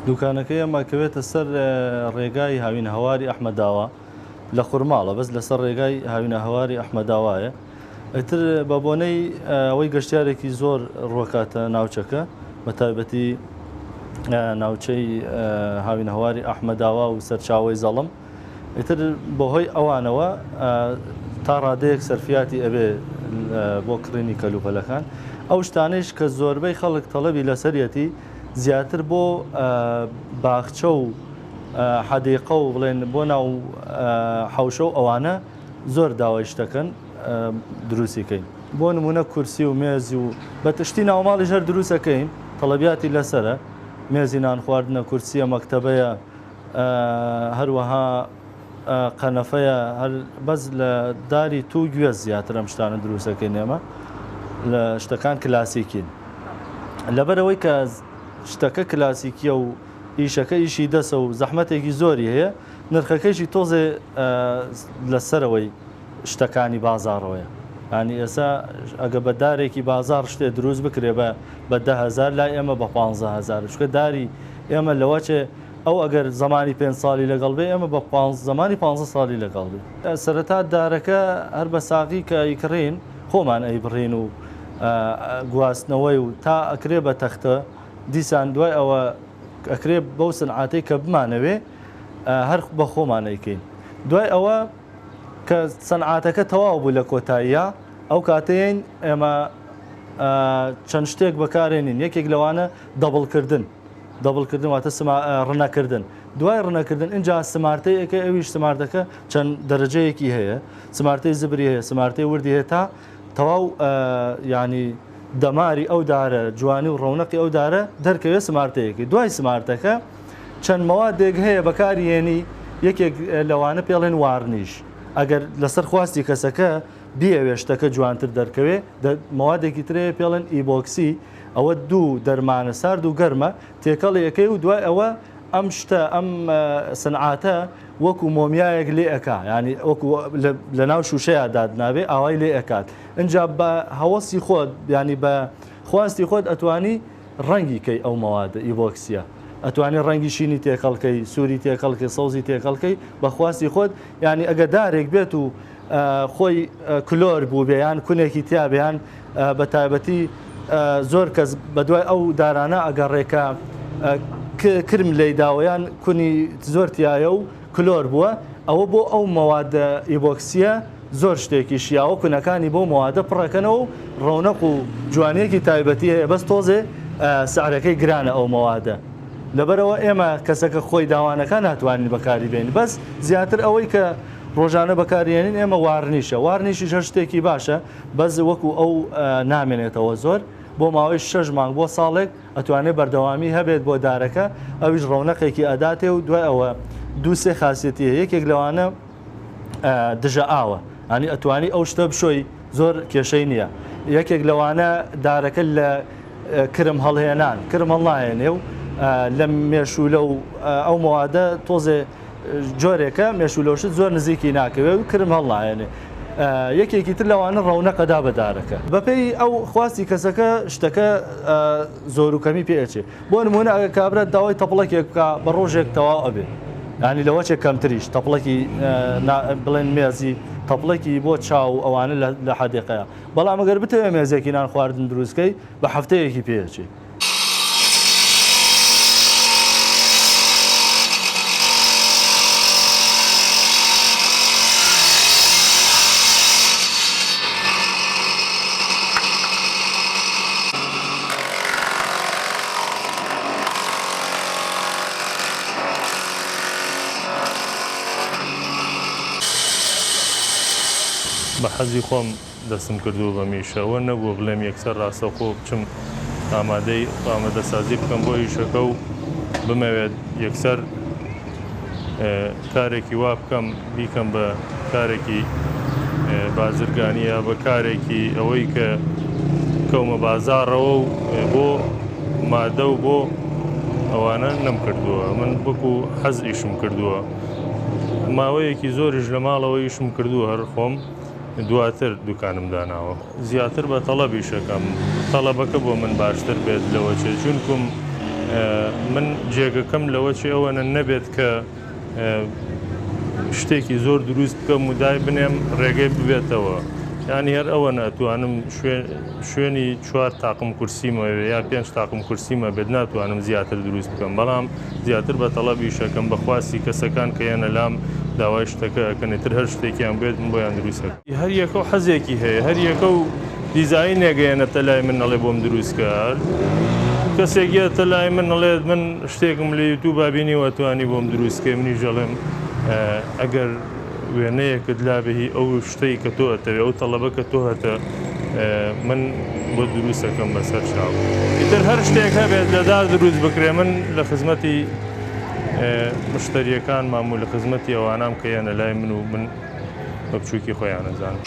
دوکانەکەی ئەمە کەوێتە سەر ڕێگای هاوین هەواری ئەحمەداوە لە خوڕماڵە بەس لەسەر ڕێگای هاوینە هەواری ئەحمەداوایە. ئەتر بە بۆنەی ئەوەی گەشتیارێکی زۆر ڕوەکاتە ناوچەکە بە تایبەتی ناوچەی هاوین هەواری ئەحمەداوا و سەرچاوەی زەڵم. ئیتر بەهۆی ئەوانەوە تا ڕادەیەک سەرفیاتی ئەبێ بۆ کڕینی کەلوپەلەکان. ئەو شتانەیش کە زۆربەی خەڵک تەڵەبی لەسەرەتی زیاتر بۆ باخچە و حەدیقە و بڵێن بۆ ناو حەوشە و ئەوانە زۆر داوای شتەکەن دروستیکەین. بۆ نمونە کورسی و مێزی و بە تشتی ناوماڵیش هەر دروستەکەین تەڵەبیاتی لەسرە، مێزی نان خواردنە، کورسیە، مەکتەبەیە، هەروەها قەنەفەیە، هەر بەس لە داری تو گوێز زیاتر ئەم شتانە دروستەکەین ئێمە لە شتەکان کلاسیکین. لەبەرەوەی کە شتەکە کلاسیکیە و ئیشەکە ئیشی دەسە و زەحمەتێکی زۆری هەیە، نرخەکەیشی تۆزێ لەسەرەوەی شتەکانی بازاڕەوەیە. ینی ئێستا ئەگە بە دارێکی بازار شتێ دروست بکرێ بە 10,000 لای ئێمە بە 15,000 چکە داری ئێمە لەوەچێ ئەو ئەگەر زمانی 5 ساڵی لەگەڵ بێ ئێمە بە زمانی 15 ساڵی لەگەڵ بێ. سەرەتا دارەکە هەر بە ساقی کە ئیکڕین خۆمان ئەیبڕین و گواستنەوەی و تا ئەکرێ بە تەختە دیسان دوای ئەوە ئەکرێ بەو سنعاتەی کە بمانەوێ هەر بە خۆمانەیکەین. دوای ئەوە کە سەنعاتەکە تەواو بوو لە کۆتاییە ئەو کاتەیەین ئێمە چەند شتێک بەکارێنین. یەکێک لەوانە دەبڵکردن واتە ڕنەکردن. دوای ڕنەکردن اینجا سمارتەیەکە ئەویش سمارتەکە چەند دەرەجەیەکی هەیە، سمارتەی زبری هەیە، سمارتەی وردی هەیە تا تەواو ینی دەماری ئەو دارە جوانی و ڕەونەقی ئەو دارە دەرکەوێت سمارتەیەکی. دوای سمارتەکە چەند مەوادێک هەیە بەکارهێنی، یەکێک لەوانە پێڵێن وارنیش. ئەگەر لەسەر خواستی کەسەکە بیەوێ شتەکە جوانتر دەرکەوێ، مەوادێکی ترەیە پێڵێن ئیبۆکسی، ئەوە دوو دەرمانە سارد و گەرمە تێکەڵیەکەی و دوای ئەوە ئەم شتە ئەم سنعاتە وەکو مۆمیایەک لێ ئەکا، ینی وەکو لە ناو شوشەیە دادنابێ ئاوای لێ ئەکات. اینجا بە هەوەسی خۆت ینی بە خواستی خۆت ئەتوانی ڕەنگی کەی ئەو مەوادە ئیبۆکسیە، ئەتوانی ڕەنگی شینی تێکەڵکەی، سووری تێکەڵکەی، سەوزی تێکەڵکەی بە خواستی خۆت. ینی ئەگە دارێک بێت و خۆی کلۆر بوو بێیان کونێکی تیا بێیان بە تایبەتی زۆر کەس بە دوای ئەو دارانە ئەگەڕێکە کرم لی داوەیان کونی زۆر تایە و کلۆر بووە، ئەوە بۆ ئەو مەوادە ئیبۆکسیە زۆر شتێکی شیاوە کونەکانی بۆ مەوادە پڕەکەنەوە و ڕەونەق و جوانەیەکی تایبەتی هەیە، بەس تۆزێ سعرەکەی گرانە ئەو مەوادە. لەبەرەوە ئێمە کەسەکە خۆی داوانەکە ناتوانین بەکاری بێنین، بەس زیاتر ئەوەی کە ڕۆژانە بەکارێنین ئێمە وارنیشە. وارنیشی هەر شتێکی باشە، بەس وەکو ئەو نامێنێتەوە زۆر بۆ ماوەی 6 مانگ بۆ ساڵێک ئەتوانێت بەردەوامی هەبێت بۆ دارەکە، ئەویش ڕەونەقێکی ئەداتێ و دوای ئەوە دووسێ خاصیەتی هەیە. یەکێک لەوانە دژە ئاوە، ینی ئەتوانی ئەو شتە بشۆی زۆر کێشەی نییە. یەکێک لەوانە دارەکە لە کرم هەڵهێنان کرم هەڵناهێنێ و لە مێشولە و ئەو مەوادە تۆزێ جۆرێکە مێشولەوشت زۆر نزیکی ناکەوێت و کرم هەڵناهێنێ. یەکێکی تر لەوانە ڕەونەقەدا بەدارەکە بەپێی ئەو خواستی کەسەکە شتەکە زۆر و کەمی پێچێ. بۆ نمونە ئەگە کابرات داوای تەپڵەکێک بکە بە ڕۆژێک تەواو ئەبێ، ینی لەوەچێک کەمتریش تەپڵەکی بڵێن مێزی تەپڵێکی بۆ چاو ئەوانە لە حەدیقەیە. بەڵام ئەگەر بتەوێت مێزێکی نان خواردن دروستکەی بە هەفتەیەکی پێچێ. بە حەزی خۆم دەستم کردو بە میشەوە نەبوو بڵێم یەکسەر ڕاستەخۆ بچم ئامادەسازی بکەم بۆ ئیشەکە و بمەوێت یەکسەر کارێکی وا بکەم بیکەم بە کارێکی بازرگانیە، بە کارێکی ئەوەی کە کەومە بازاڕەوە و بۆ مادە و بۆ ئەوانە نەم کردووە. من بکو حەز ئیشم کردووە، ماوەیەکی زۆریش لە ماڵەوە ئیشم کردووە، هەر خۆم دواتر دوکانم داناوە. زیاتر بە تەڵەبیشەکەم، تەڵەبەکە بۆ من باشتر بێت لەوە چێ چونکم من جێگەکەم لەوە چی ئەوەنە نەبێت کە شتێکی زۆر دروست بکەم و دای بنێم ڕێگەی ببێتەوە. ینی هەر ئەوە ناتوانم شوێنی 4 تاقم کورسیمە یا 5 تاقم کورسیمە بێت ناتوانم زیاتر دروست بکەم، بەڵام زیاتر بە تەڵەبی شەکەم بەخواستی کەسەکان کە یەنە لام داوای شتەکە ئەکەنێتتر هەر شتێکیان بێت من بۆیان دروستە. هەر یەکە و حەزێکی هەیە، هەر یەکە و دیزاینێگەیەنەتە لای من نەڵێ بۆم دروستکە. کەسێکیەتە لای من نەڵێت من شتێکم لە یوتیوب بینی وەتوانی بۆم دروستکە، منی ژەڵێم ئەگەر وێنەیەکت لابهی ئەو شتەی کە تۆ ئەتەوێ ئەو تەڵەبە کە تۆ هەتە من بۆ دروستەکەم بەسەر چاو. ئیتر هەر شتێک هەبێت لەدار دروست بکرێ، من لە خزمەتی مشتریەکان مام و لە خزمەتی ئەوانام کە یانە لای من و من بە بچووکی خۆیان نەزانم.